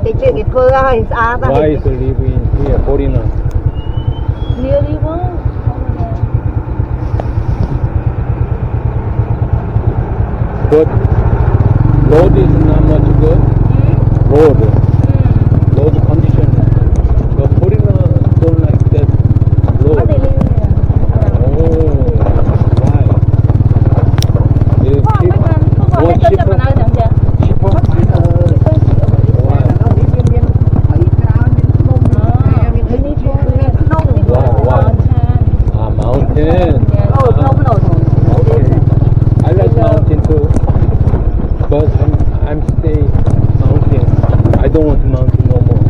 They take it for his art. Why is living here, foreigner? Near river over there. But road is not much good. Road condition. The foreigner don't like that road. What they live here? Oh, why? It Có mấy con có con what hết cho cheaper? mình ăn chẳng chưa? Cheaper? Why? Mountain. Okay. I like mountain too. But I'm stay mountain. I don't want mountain no more.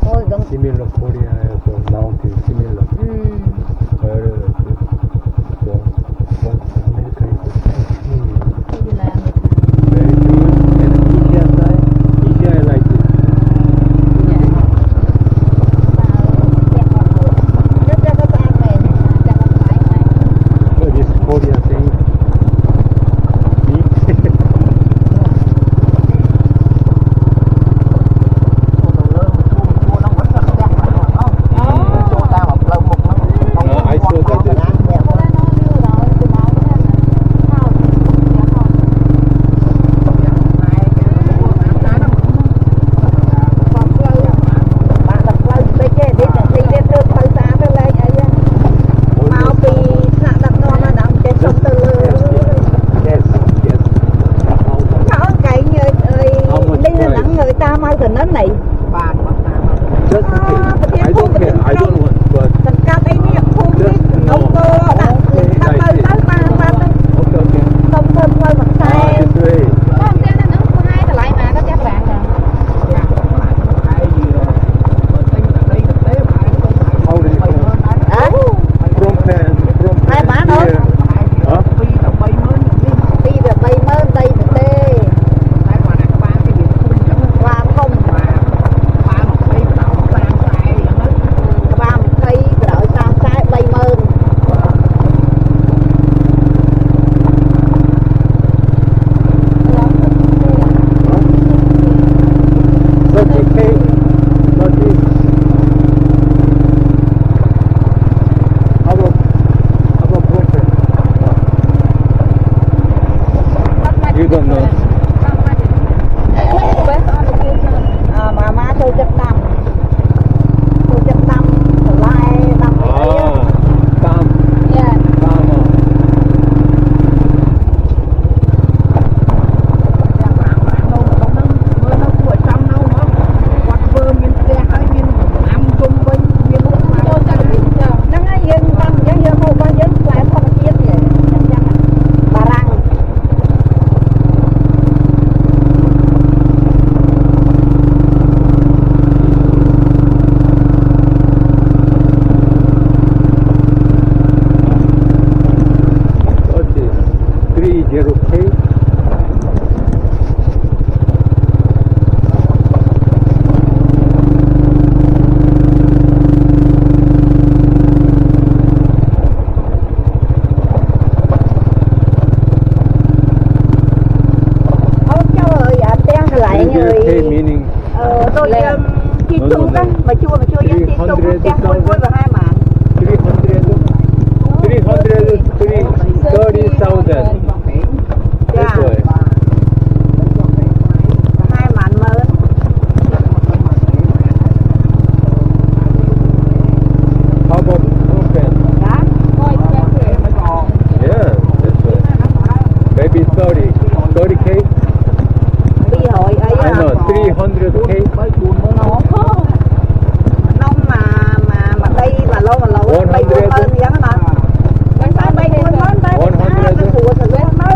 Ôi, đúng. Similar Korea as a mountain, similar. Where the America is the same. Đi làm người ta. Very good. And Asia side, Asia I like it. Dạ. Rất ra các bạn về chắc là phải này. But this Korea thing, I saw that. Yes, yes. Người ta mau thì nó này Just okay. I don't care. I don't want, but thành ca đây nè không biết ông cô đặt ta tới tới ba okay, okay. không thơm thôi mặt xe This way. có ông xe nó có hai là lại mà có các bạn nè How did you come? From Penn, from Hai Penn bả nữa. here. Huh? đi về bay mới đây về tê qua không ba một cây đợi sao sai bay mơn But okay. But this. How about from Penn? You don't know. mà má tôi chất năm lại năm ấy Tam. dạ Tam. nó ngay dân năm dân dân không có dân lại không có chiếc gì bà răng What is 30K? ôi cháu ơi dạ tên lại 30K người meaning tôi chi chu đó mà chua dân chi chu tên vui vui và hai mà 30,000. dạ That's why. hai mảnh mơ How about from Penn? đó thôi Yeah, that's why. Maybe 30K? đi hội ấy I know, 300K? nông mà đây mà lâu bay buôn hơn vậy đó nè bay buôn hơn bay 100. phùa thì lên nó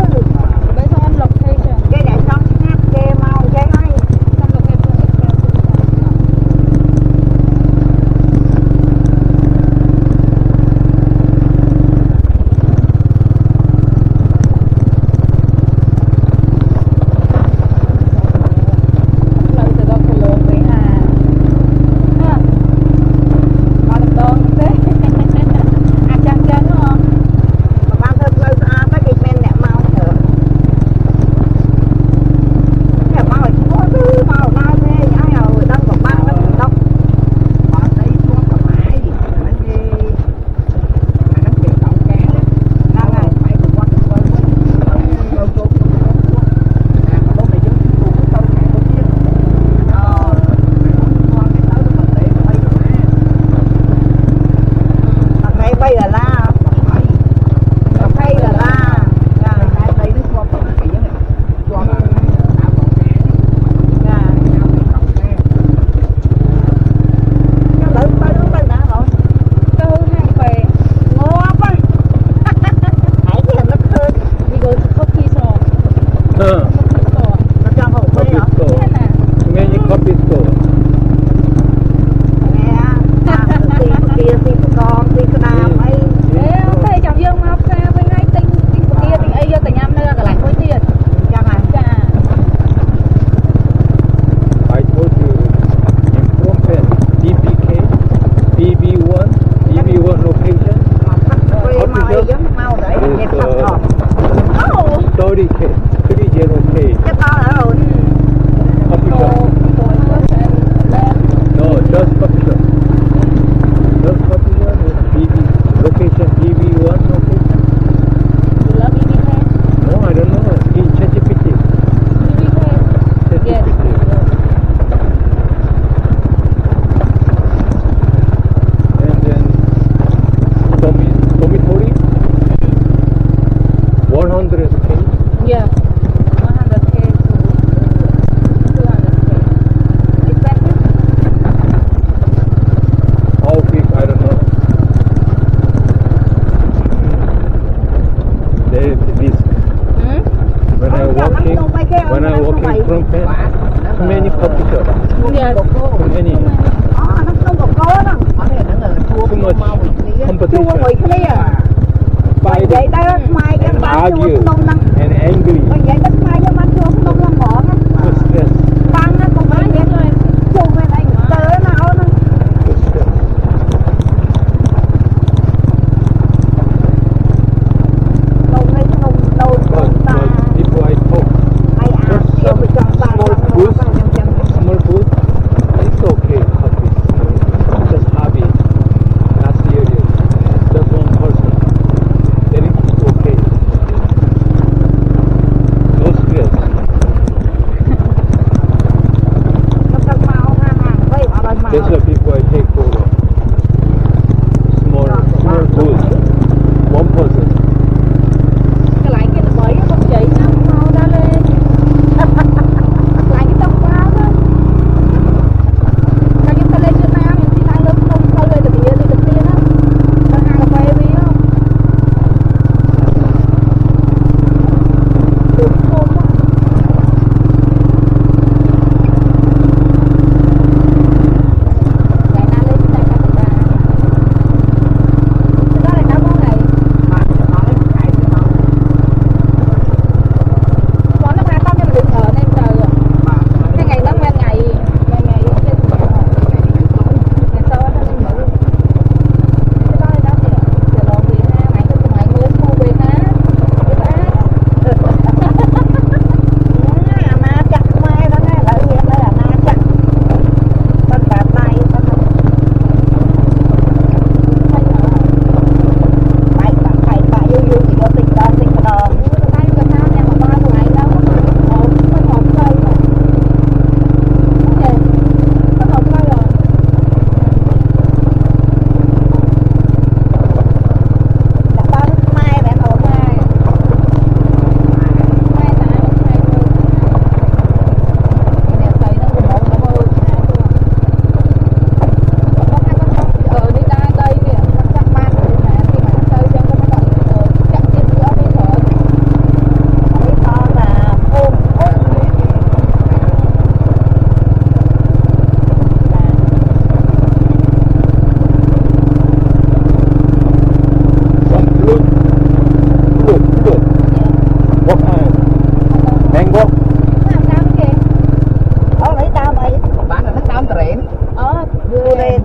Durian.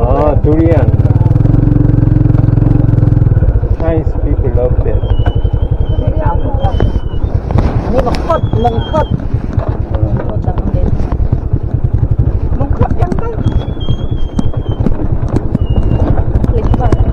Oh, durian. Chinese people love that. Ini mengkot, mengkot. Mengkot yang kan. Klik banget.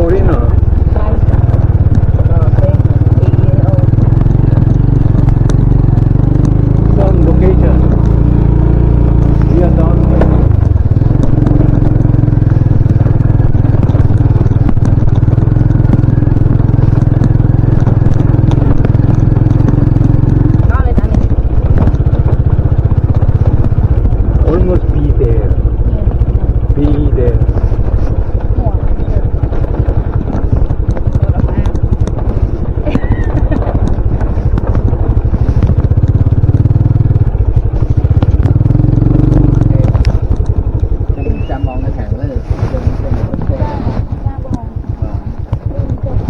Foreigner. Some location. We are down there. Almost be there. Be there. Chăm mong cái thằng đó được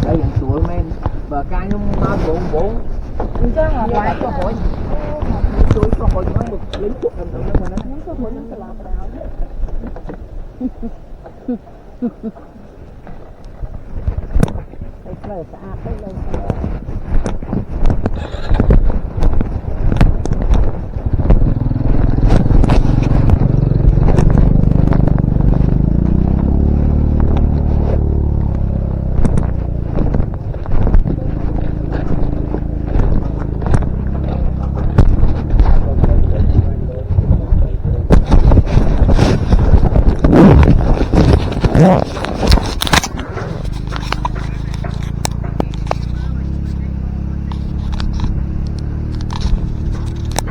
đây là tuổi men và cái nó mau bốn lại có hỏi tuổi có hỏi nó một lính cuộc làm mà nó có hỏi nó làm Lời sạch cái lời Yeah.